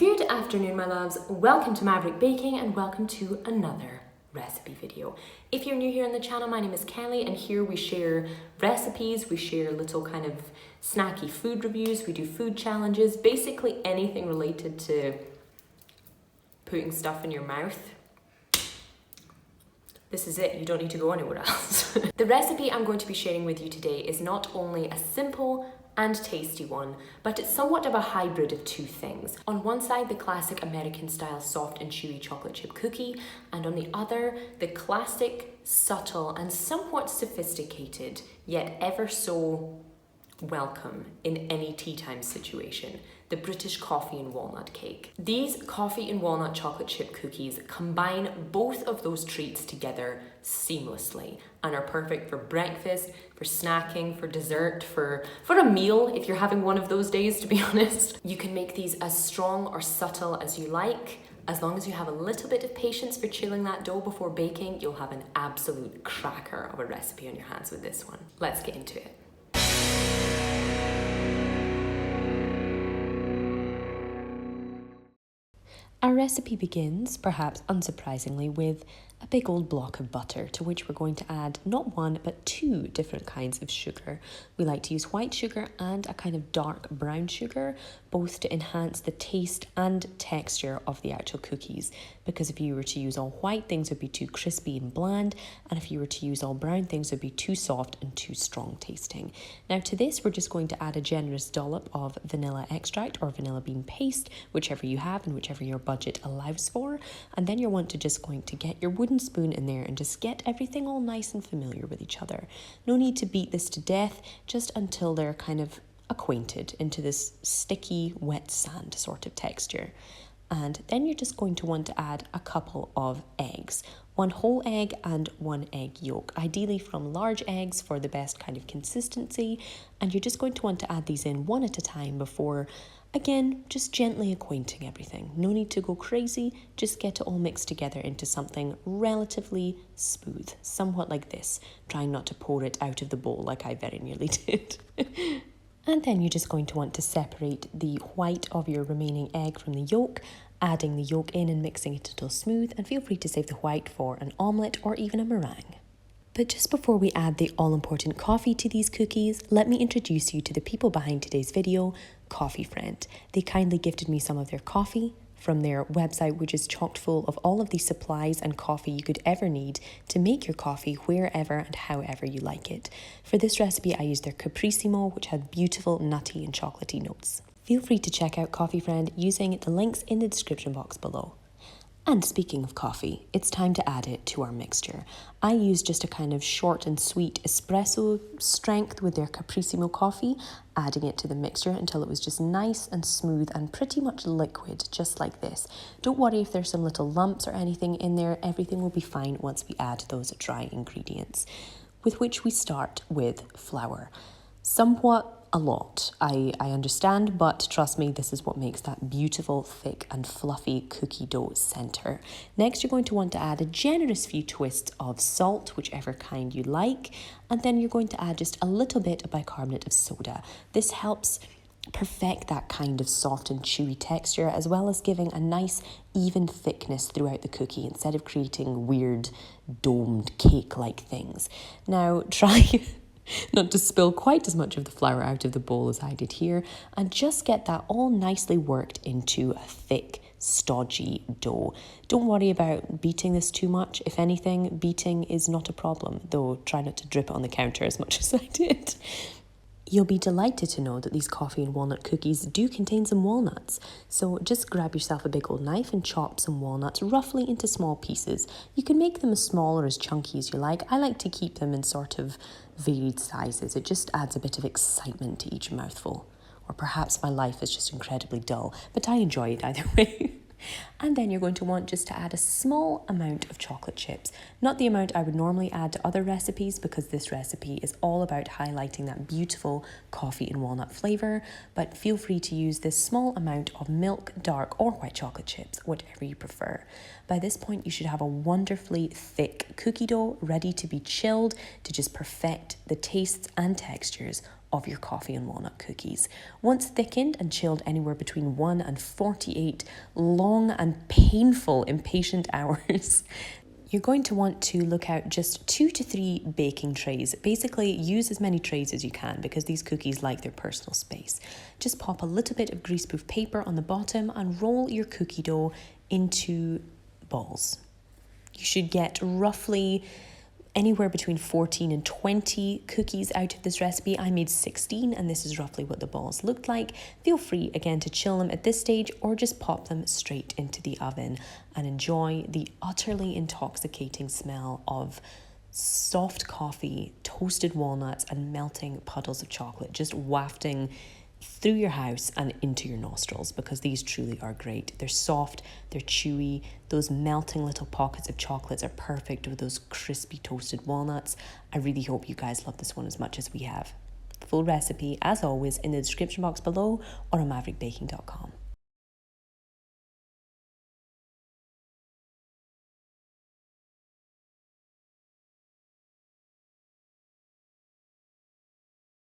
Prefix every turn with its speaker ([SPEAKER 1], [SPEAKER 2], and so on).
[SPEAKER 1] Good afternoon, my loves. Welcome to Maverick Baking and welcome to another recipe video. If you're new here on the channel, my name is Kelly and here we share recipes, we share little kind of snacky food reviews, we do food challenges, basically anything related to putting stuff in your mouth. This is it, you don't need to go anywhere else. The recipe I'm going to be sharing with you today is not only a simple and tasty one, but it's somewhat of a hybrid of two things. On one side, the classic American style soft and chewy chocolate chip cookie, and on the other, the classic, subtle and somewhat sophisticated, yet ever so welcome in any tea time situation, the British coffee and walnut cake. These coffee and walnut chocolate chip cookies combine both of those treats together seamlessly and are perfect for breakfast, for snacking, for dessert, for a meal if you're having one of those days, to be honest. You can make these as strong or subtle as you like. As long as you have a little bit of patience for chilling that dough before baking, you'll have an absolute cracker of a recipe on your hands with this one. Let's get into it. Our recipe begins, perhaps unsurprisingly, with a big old block of butter to which we're going to add not one but two different kinds of sugar. We like to use white sugar and a kind of dark brown sugar, both to enhance the taste and texture of the actual cookies, because if you were to use all white, things would be too crispy and bland, and if you were to use all brown, things would be too soft and too strong tasting. Now to this, we're just going to add a generous dollop of vanilla extract or vanilla bean paste, whichever you have and whichever your budget allows for, and then you're just going to get your wooden spoon in there and just get everything all nice and familiar with each other. No need to beat this to death, just until they're kind of acquainted into this sticky wet sand sort of texture. And then you're just going to want to add a couple of eggs, one whole egg and one egg yolk, ideally from large eggs for the best kind of consistency, and you're just going to want to add these in one at a time before, again, just gently acquainting everything. No need to go crazy, just get it all mixed together into something relatively smooth, somewhat like this, trying not to pour it out of the bowl like I very nearly did. And then you're just going to want to separate the white of your remaining egg from the yolk, adding the yolk in and mixing it until smooth, and feel free to save the white for an omelette or even a meringue. But just before we add the all-important coffee to these cookies, let me introduce you to the people behind today's video, Coffee Friend. They kindly gifted me some of their coffee from their website, which is chocked full of all of the supplies and coffee you could ever need to make your coffee wherever and however you like it. For this recipe, I used their Caprissimo, which had beautiful nutty and chocolatey notes. Feel free to check out Coffee Friend using the links in the description box below. And speaking of coffee, it's time to add it to our mixture. I used just a kind of short and sweet espresso strength with their Caprissimo coffee, adding it to the mixture until it was just nice and smooth and pretty much liquid, just like this. Don't worry if there's some little lumps or anything in there, everything will be fine once we add those dry ingredients. With which we start with flour. Somewhat a lot, I understand, but trust me, this is what makes that beautiful, thick and fluffy cookie dough center. Next, you're going to want to add a generous few twists of salt, whichever kind you like, and then you're going to add just a little bit of bicarbonate of soda. This helps perfect that kind of soft and chewy texture, as well as giving a nice even thickness throughout the cookie instead of creating weird domed cake-like things. Now try not to spill quite as much of the flour out of the bowl as I did here, and just get that all nicely worked into a thick, stodgy dough. Don't worry about beating this too much. If anything, beating is not a problem, though try not to drip it on the counter as much as I did. You'll be delighted to know that these coffee and walnut cookies do contain some walnuts. So just grab yourself a big old knife and chop some walnuts roughly into small pieces. You can make them as small or as chunky as you like. I like to keep them in sort of varied sizes. It just adds a bit of excitement to each mouthful. Or perhaps my life is just incredibly dull, but I enjoy it either way. And then you're going to want just to add a small amount of chocolate chips. Not the amount I would normally add to other recipes, because this recipe is all about highlighting that beautiful coffee and walnut flavour, but feel free to use this small amount of milk, dark or white chocolate chips, whatever you prefer. By this point, you should have a wonderfully thick cookie dough ready to be chilled to just perfect the tastes and textures of your coffee and walnut cookies. Once thickened and chilled anywhere between 1 and 48 long and painful, impatient hours, you're going to want to look out just 2 to 3 baking trays. Basically, use as many trays as you can because these cookies like their personal space. Just pop a little bit of greaseproof paper on the bottom and roll your cookie dough into balls. You should get roughly anywhere between 14 and 20 cookies out of this recipe. I made 16 and this is roughly what the balls looked like. Feel free again to chill them at this stage or just pop them straight into the oven and enjoy the utterly intoxicating smell of soft coffee, toasted walnuts and melting puddles of chocolate just wafting through your house and into your nostrils, because these truly are great. They're soft, they're chewy, those melting little pockets of chocolates are perfect with those crispy toasted walnuts. I really hope you guys love this one as much as we have. Full recipe, as always, in the description box below or on maverickbaking.com.